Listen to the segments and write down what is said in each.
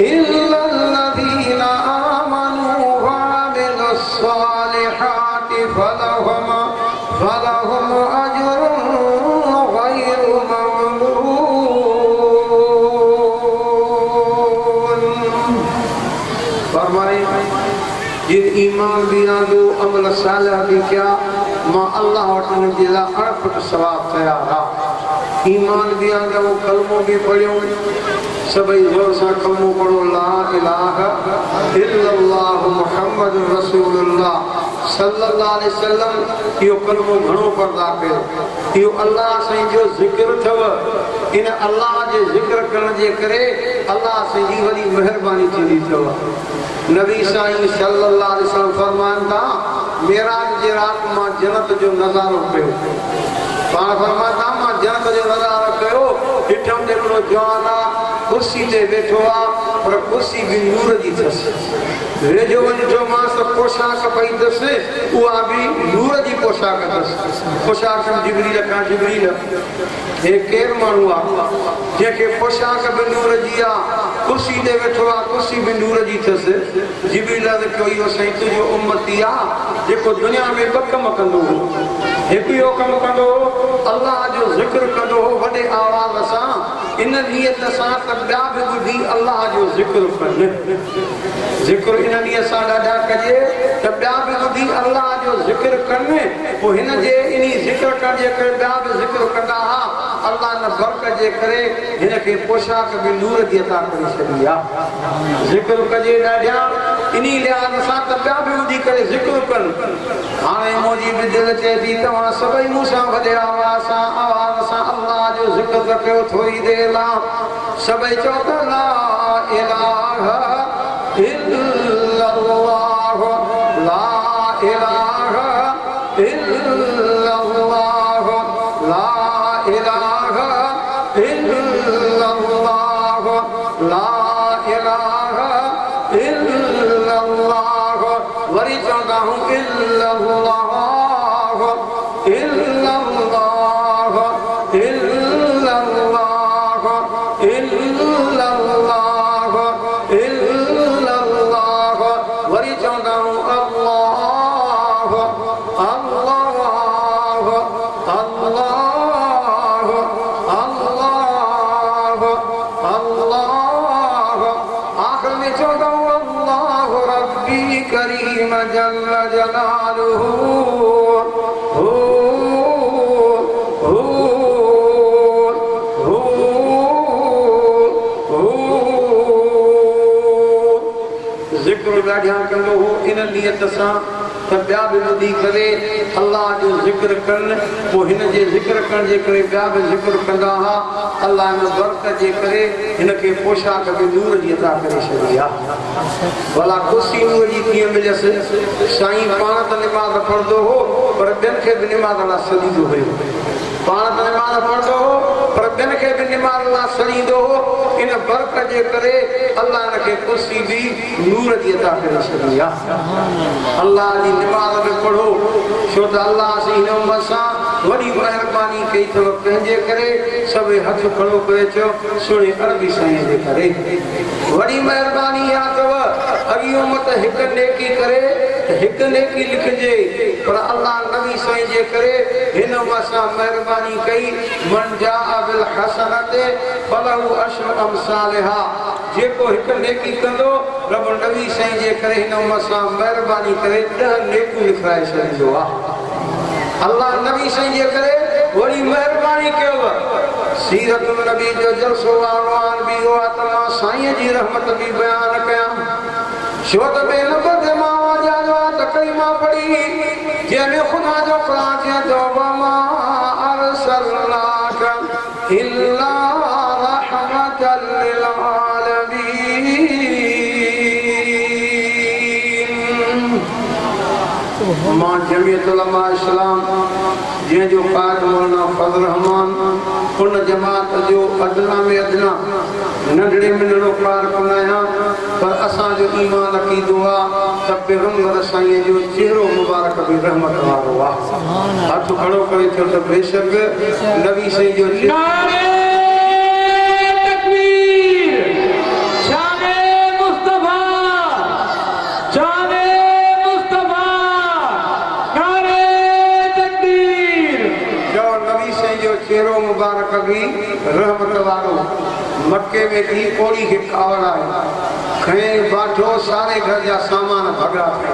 इल्लल्लज़ीना आमनू व अमिलुस्सालिहाति फलहुम अज्रुन गैरु ममनून। फरमाए जिन ईमान भी आंदो अमल सालिह भी क्या मां अल्लाह वटि जे लाइ अणपुट सवाब तयार आहे। ईमान भी आंदो कलमो भी पढ़ियो सभई जोर सां कलमो पढ़ो ला इलाहा इल्लल्लाह मुहम्मद रसूलुल्लाह सल्लल्लाहु अलैहि वसल्लम। इहो कलमो घणो पढ़ंदा कयो। इहो अल्लाह साईं जो ज़िक्र अथव। इन अल्लाह जे ज़िक्र करण जे करे अल्लाह साईं जी वॾी महिरबानी थींदी अथव। नबी साईं सल्लल्लाहु अलैहि वसल्लम फरमाइनि था मेराज जे राति मां जन्नत जो नज़ारो कयो। पाण फरमाइनि था मां जन्नत जो नज़ारो कयो। ॾिठमि त हिकिड़ो जवान आहे कुर्सी ते वेठो आहे पर कुर्सी बि नूर जी अथसि। वेझो ॾिठो मां त पोशाक पई अथसि उहा बि नूर जी पोशाक अथसि। पोशाक जिबरील खां जिबरील हे केरु माण्हू आहे जंहिंखे पोशाक बि नूर जी आहे कुर्सी ते वेठो आहे कुर्सी बि नूर जी अथसि। जिबरील कयो इहो साईं तुंहिंजो उम्मती आहे जेको दुनिया में ॿ कम कंदो हो। हिकु इहो कमु कंदो हो अल्लाह जो ज़िक्र कंदो हो वॾे आवाज़ सां इन नियत सां त ॿिया बि ॿुधी अल्लाह जो ज़िक्र कनि। ज़िक्र इन ॾींहं सां ॾाढा कजे त ॿिया बि ॿुधी अल्लाह जो ज़िक्र कनि। पोइ हिन जे इन ज़िक्र करण जे करे ॿिया बि ज़िक्र कंदा हुआ। अल्लाह न बरकत जे करे हिन खे पोशाक बि नूर जी अता करे छॾी आहे। ज़िक्र कजे ॾाढा इन लिहाज़ सां त ॿिया बि ॿुधी करे ज़िक्र कनि। हाणे मुंहिंजी बि दिलि चए थी तव्हां सभई मूंसां वॾे आवाज़ सां अल्लाह जो ज़िक्र त कयो थोरी देरि लाइ। सभई चओ त ला इलाहा इल्लल्लाह ला इलाहा इल्लल्लाह ला इलाहा इल्लल्लाह ला इलाहा इल्लल्लाह। वरी चवंदा हूं इल्लल्लाह इल्लल्लाह इल्लल्लाह इल्लल्लाह इल्लल्लाह। वरी चवंदा हूं अल्लाह अल्लाह अल्लाह अल्लाह अल्लाह। आखिर में चवंदा हूं अल्लाह रब्बी करीम जल्ल जलालुहु कंदो हो इन नियत सां त ॿिया बि ॿुधी करे अल्लाह जो ज़िक्र कनि। पोइ हिन जे ज़िक्र करण जे करे ॿिया बि ज़िक्र कंदा हुआ। अल्लाह हिन बरकत जे करे हिन खे पोशाक बि नूर जी अता करे छॾी आहे। भला कुर्सी नूर जी कीअं मिलियसि? साईं पाण त निमाज़ पढ़ंदो हो पर ॿियनि खे बि निमाज़ लाइ सॾींदो हुयो। पाण त निमाज़ पढ़ंदो हो पर ॿियनि खे बि निमाज़ लाइ सॾींदो हो। इन बरकत जे करे अल्लाह हिन खे कुर्सी बि नूर जी अता करे छॾी आहे। अल्लाह जी निमाज़ में पढ़ो छो त अल्लाह हिन उम्मत सां वॾी महिरबानी कई अथव। पंहिंजे करे सभई हथ खड़ो करे चयो सुहिणे अरबी साईं जे करे वॾी महिरबानी इहा अथव। अॻी उम्मत हिकु नेकी करे हिकु नेकी लिखिजे पर अल्लाह नबी साईं जे करे हिन उम्मत सां महिरबानी कई। मन जाअ बिल हसनते फलहु अशरु अमसालिहा। जेको हिकु नेकी कंदो रब नबी साईं जे करे हिन उम्मत सां महिरबानी करे 10 नेकियूं लिखाए छॾींदो आहे। अल्लाह नबी साईं जे करे वॾी महिरबानी कयो। सीरत नबी जो जलसो वारवान बि हो आहे त मां साईं जी रहमत बि बयान कयां छो त ॿिए नंबर ते मां त कई मां पढ़ी जंहिंमें ख़ुदा जो क़ुरान चए थो वमा अरसलनाका इल्ला रहमतल लिल आलमीन। मां जमियत उलमा इस्लाम जंहिंजो क़ाइद मौलाना फज़ल रहमान उन जमात जो अदना में अदना नंढड़े में नंढड़ो कारकुन आहियां पर असांजो ईमान अक़ीदो आहे त पैगंबर साईं जो चेहरो मुबारक बि रहमत वारो आहे। हथ खड़ो करे थियो त बेशक नबी साईं जो नारे तकबीर शाने मक्के में की कोड़ी के कावड़ आए खड़े बाठो सारे घर जा सामान भगा थे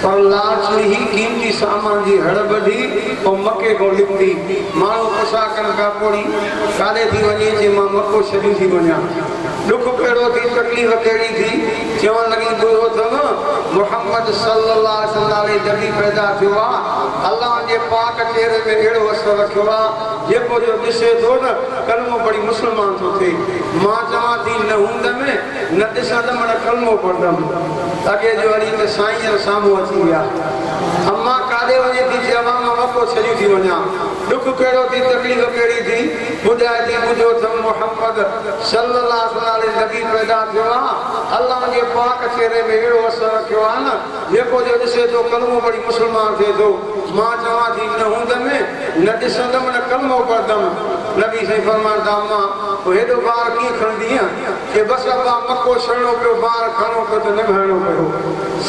पर लालच ही कीमती सामान जी हड़बड़ी और मक्के को लिखती मानो पसा कर का कोड़ी काले थी वने जे मां मक्को छडी थी वना दुख केड़ो थी तकलीफ केड़ी थी चवण लगी बुरो थो न मोहम्मद सल्लल्लाहु अलैहि वसल्लम जॾहिं पैदा थियो अल्लाह जे पाक चेहरे में एड़ो असर रखियो जेको जो दिसे थो न कलमो पढ़ी मुसलमान थो थे मां चवां थी न हूंदमि न ॾिसंदमि न कलमो पढ़ंदमि अॻे जो हली त साईं साम्हूं अची विया अम्मा काॾे वञे थी चवां मां मक्को छॾी थी वञा दुख केड़ो थी तकलीफ़ केड़ी थी ॿुधाए थी ॿुधो त मोहम्मद सल्लल्लाहु अलैहि वसल्लम पैदा थियो अल्लाह जे पाक चेहरे में एड़ो असर रखियो न जेको जो ॾिसे थो कलमो पढ़ी मुसलमान थिए थो मां चवां थी न हूंदमि न ॾिसंदमि न कलमो पढ़ंदमि नबी साईं फरमाइनि था अम्मा हेॾो ॿार कीअं खणंदी कि बसि अब्बा मक्को छॾणो पियो ॿार खणो पियो त न खणणो पियो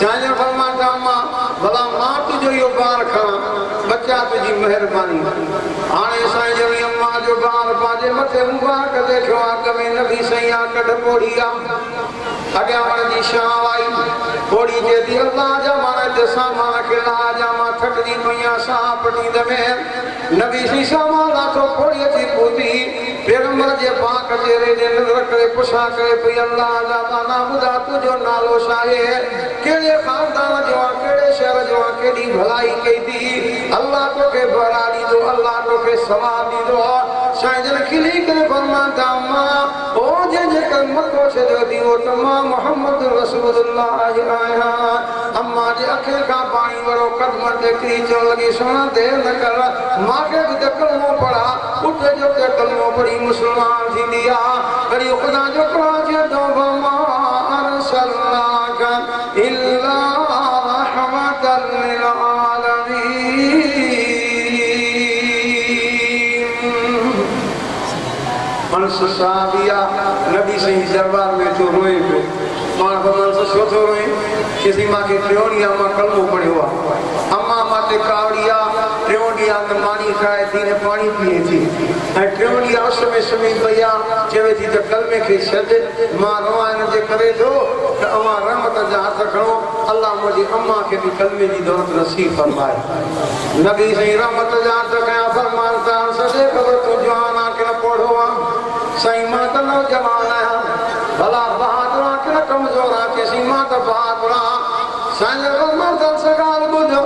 साईं फरमाइनि था अम्मा भला मां तुंहिंजो इहो ॿार खणां बचा तुंहिंजी महिरबानी हाणे साईं जणी अम्मा जो ॿार पंहिंजे मथे मुबारक देखियो अॻ में नबी साईं आ कढ पोड़ी आहे अॻियां वण जी शाम आई पोड़ी चए थी अल्लाह जा माना ॾिसां माना खे लाजा मां थकजी पई आहियां साह पटी में नबी साईं सामा लाथो पोड़ी अची पहुती पैगंबर जे पाक चेहरे जे नज़र करे पुछा करे पई अल्लाह जा माना ॿुधा तुंहिंजो नालो छा आहे कहिड़े ख़ानदान जो आहे कहिड़े शहर जो आहे केॾी भलाई कई थी अल्लाह तोखे बरा ॾींदो अल्लाह तोखे सवाब ॾींदो साईं जन खिली करे फरमाइनि था मां ओ जंहिंजे करे मक्को छॾियो थी उहो त मां मोहम्मद रसूलुल्लाह आहियां अम्मा जे अखियुनि खां पाणी वरो कदम ते किरी चवण लॻी सुण देरि न कर मूंखे बि त कलमो पढ़ा उठ जो के कलमो पढ़ी मुसलमान थींदी आहे वरी ख़ुदा जो क़ुरान चए थो वमा अरसलनाका इल्ला रहमतन लिल आलमीन मनस साहिबिया नबी साईं दरबार में तो रोए पियो मां मनस छो थो रोए किसी मां खे टियों ॾींहुं मां कलमो पढ़ियो आहे अम्मा मां ते कावड़ी आहे टियों ॾींहुं त मानी खाए थी न पाणी पीए थी ऐं टियों ॾींहुं उस में सुम्ही पई आहे चवे थी त कलमे खे छॾ मां रवां हिन जे करे थो त अवां रहमत जा हथ खणो अल्लाह मुंहिंजी अम्मा खे बि कलमे जी दौलत नसीब फरमाए नबी साईं रहमत जा हथ कया फरमाइनि था सॼे ख़बर तूं जवान आहे कि न पढ़ो आहे साईं मां त नौजवान आहियां भला बहादुर आहे कि न कमज़ोर आहे चएसि मां त बहादुर आहियां साईं रहमत सां ॻाल्हि ॿुधो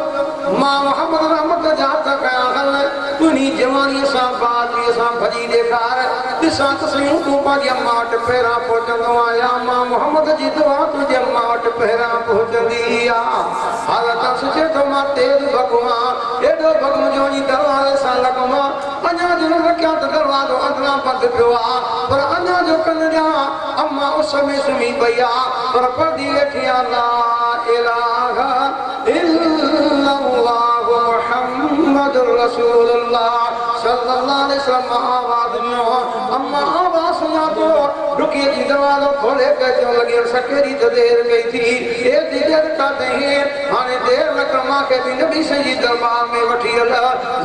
मां मोहम्मद रहमत जा हथ कया हल तुंहिंजी जवानीअ सां बहादुरीअ सां भॼी ॾेखार ॾिसां त साईं तूं पंहिंजी अम्मा वटि पहिरां पहुचंदो आहियां मां मोहम्मद जी दुआ तुंहिंजी अम्मा वटि पहिरां पहुचंदी आहे हल त सोचे थो मां तेज़ भॻो आहियां एॾो भॻो जो वञी दरवाज़े सां लॻो आहियां अञा जो रखिया त दरवाज़ो अंदरां बंदि पियो आहे पर अञा जो कन ॾियां अम्मा उस में सुम्ही पई आहे पर पढ़ंदी वेठी आहे ला इलाहा इल्लल्लाह मुहम्मदुर रसूलुल्लाह सल्लल्लाहु अलैहि वसल्लम आवाज़ में अम्मा आवाज़ सुना तो रुकी जी दरवाज़ो खोले के चवण लगी सकेरी तो देर कई थी एॾी देर का नहीं हाणे देर न कर मां के बि नबी साईं जी दरबार में वठी हल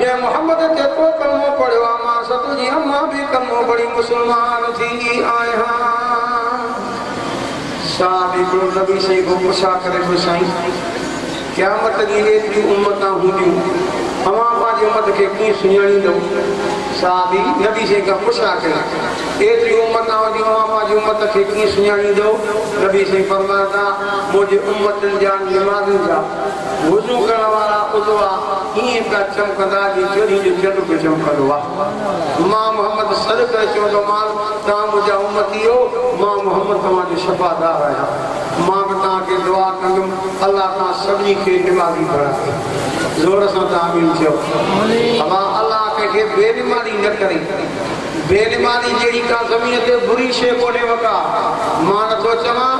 जे मोहम्मद ते को कलमो पढ़ियो आहे मां सत जी अम्मा बि कलमो पढ़ी मुसलमान थी आहियां साहब हिकिड़ो नबी साईं को पुछा करे साईं क़यामत जी एतिरी उम्मतां हूंदियूं अवां पंहिंजी उम्मत खे कीअं सुञाणींदो साहबी नबी साईं खां पुछा करे एतिरी उम्मतां हूंदियूं अवां पंहिंजी उम्मत खे कीअं सुञाणींदो नबी साईं फरमाइनि था मुंहिंजी उम्मतनि जा निमाज़नि जा वुज़ू करण वारा उज़वा ईअं पिया चमकंदा जीअं चोरी जो चंड पियो चमकंदो आहे मां मोहम्मद सॾ करे चवंदो मां तव्हां मुंहिंजा उम्मती हो मां मोहम्मद तव्हांजो शफ़ादार आहियां मां बि तव्हांखे दुआ कंदुमि अल्लाह तव्हां सभिनी खे निमाज़ी बणाए ज़ोर सां तव्हां आमीन चयो अल्लाह अल्लाह कंहिंखे बेनीमानी न करे बेनीमानी जहिड़ी का ज़मीन ते बुरी शइ कोन्हे वका मां नथो चवां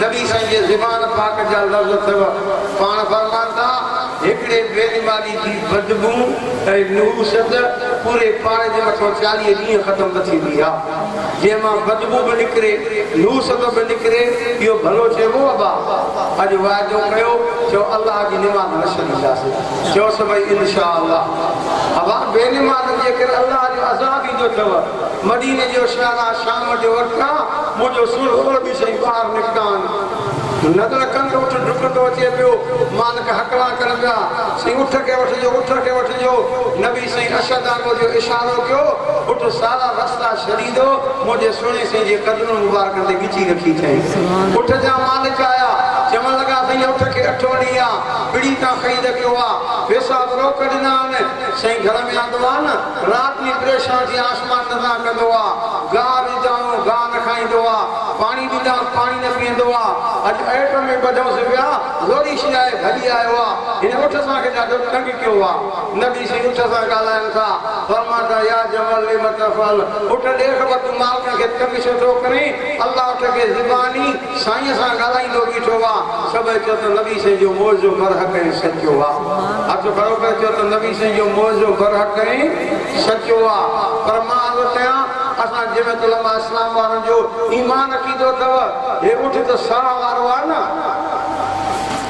नबी साईं जे ज़ुबान पाक जा लफ़्ज़ अथव पाण फरमाइनि था हिकिड़े बेनीमानी जी बदबू ऐं नूसत पूरे पाड़े जे मथां 40 ॾींहं ख़तमु न थींदी आहे जंहिंमां बदबू बि निकिरे नूसत बि निकिरे इहो भलो चइबो अबा अॼु वाइदो कयो चओ अल्लाह जी निमाज़ न छॾींदासीं चओ सभई इनशा अल्लाह अबा बेनीमानी जे करे अल्लाह जो अज़ाब ईंदो अथव मदीने जो शहरा शाम जो वठा मुझो सुर भी सही बाहर निकतान नदर कंद उठ ढुकंदो अचे पियो मालिक हकला कर पिया सही उठ के वठिजो नबी सही अशदानो जो इशारो कयो उठ सारा रास्ता छॾी दो मुझे सुणे सही जे कदम मुबारक ते गिची रखी थई उठ जा मालिक आया चवण लगा सही उठ के अठो ॾींहुं आ पिड़ी तां ख़रीद कयो आ पैसा रोक ॾिना आहिनि सही घर में आंदो आहे न राति में परेशान थी आसमान नज़ा कंदो आहे गाह ॾींदाऊं गाह न खाईंदो आहे पाणी ॾींदा पाणी न पीअंदो आहे अॼु ऐट में ॿधोसीं पिया लोरी शिनाए भॼी आयो आहे हिन उठ असांखे ॾाढो तंग कयो आहे नबी साईं उठ सां ॻाल्हाइनि था फरमाता या जमल मतफल उठ ॾेख वटि मालिक खे तंग छो थो करे अलाह उठ खे ज़ुबानी साईं सां ॻाल्हाईंदो बीठो आहे सभई चयो त नबी साईं जो मौज़ो बरहक़ ऐं सचो आहे हथ खड़ो करे चयो त नबी साईं जो मौज़ो बरहक़ ऐं सचो आहे पर मां अर्ज़ु कयां असां जमियत उलमा इस्लाम वारनि जो ईमान अक़ीदो अथव हे उठ त साह वारो आहे न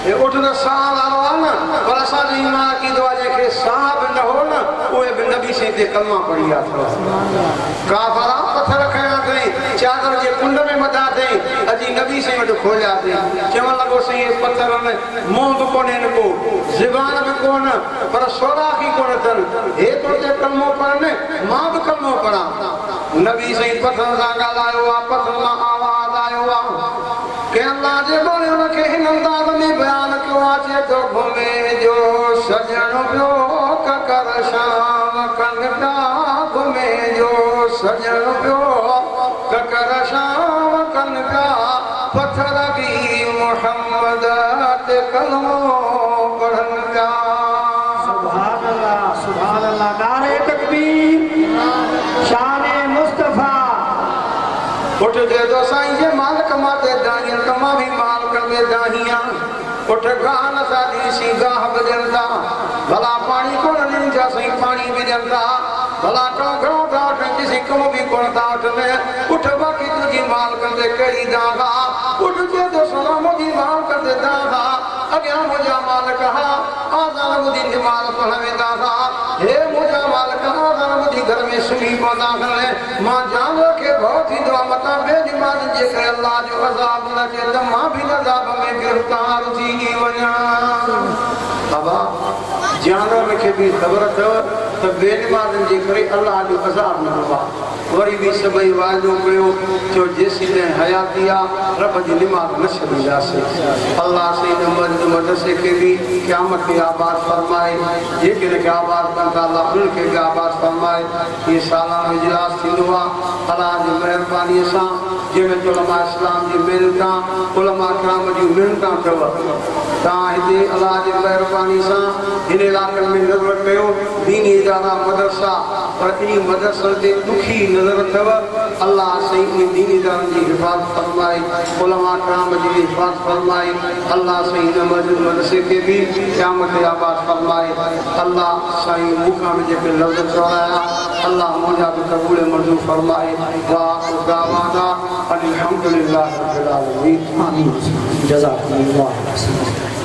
हे उठ त साह वारो आहे न पर असांजो ईमान अक़ीदो आहे जेके साह बि न हो न उहे बि नबी साईं ते कलमा पढ़ी अथव काफ़रा पथर खयां अथई चादर जे कुंड में मथा अथई अजी नबी साईं वटि खोलिया अथई चवणु लॻो साईं पथर में मुंहुं बि कोन्हे को ज़ुबान बि कोन पर सोराख़ी कोन अथनि हे तो ते कलमो पढ़नि मां बि कलमो पढ़ां नबी साईं पथर सां ॻाल्हायो आहे पथर मां आवाज़ आयो आहे के अल्लाह जे बोले उनखे हिन अंदाज़ में बयान कयो आहे चए थो घुमे जो सजण पियो ककर शाम कन पिया घुमे जो सजण पियो ककर शाम कन पिया पत्थर बि मोहम्मद ते कलमो पढ़नि पिया सुभान अल्लाह नारे तकबीर शान मुस्तफा उठ दे दो साईं जे मालिक मां ते दानिया कमा भी मालिक में दानिया उठ गान सादी सी गाह बजंदा भला पानी को नहीं जा सही पानी भी जंदा भला तो घणो था किसी को भी कोन था उठने उठ बाकी तुझी मालिक ते कड़ी दागा उठ जे दो सलाम जी मालिक ते दागा अगे मुझा मालिक हा आजान मुझी मालिक हवेंदा था हे मुझा मालिक आजान मुझी घर में सुनी पना करे मां जान के बहुत ही दुआ मता बेनिमाज जे के अल्लाह जो अजाब न के त मां भी अजाब में गिरफ्तार थी वना बाबा जानो में भी खबर था त बेनिमाज जे करे अल्लाह जो अजाब न हुआ वरी भी सभई वादो कयो जो जेसी ने हयाती आ रब जी निमाज़ न छॾींदासीं अल्लाह से नमज मदरसे के भी क़यामत के आबाद फरमाए जेके के आबाद कंदा अल्लाह उनके भी आबाद फरमाए ये सालाना इजलास थींदो आहे अल्लाह जी मेहरबानी सां जंहिंमें उलमा इस्लाम जी महिनतां उलमा कराम जी महिनतां अथव तव्हां हिते अल्लाह जी मेहरबानी सां हिन इलाइक़नि में नज़र कयो दीनी इदारा मदरसा पर इन मदरसनि ते दुखी नज़र अथव अल्लाह सही इन दीनी इदारनि जी हिफ़ाज़त फरमाए उलमा कराम जी हिफ़ाज़त फरमाए अल्लाह सही इन मस्जिद मदरसे के भी क़यामत आबाद फरमाए अल्लाह साईं मुक़ाम जेके लफ़्ज़ चवराया अल्लाह मुंहिंजा बि क़बूल मंज़ूर फरमाए वाह दावाना अल्हम्दुलिल्लाह रब्बिल आलमीन आमीन जज़ाकल्लाह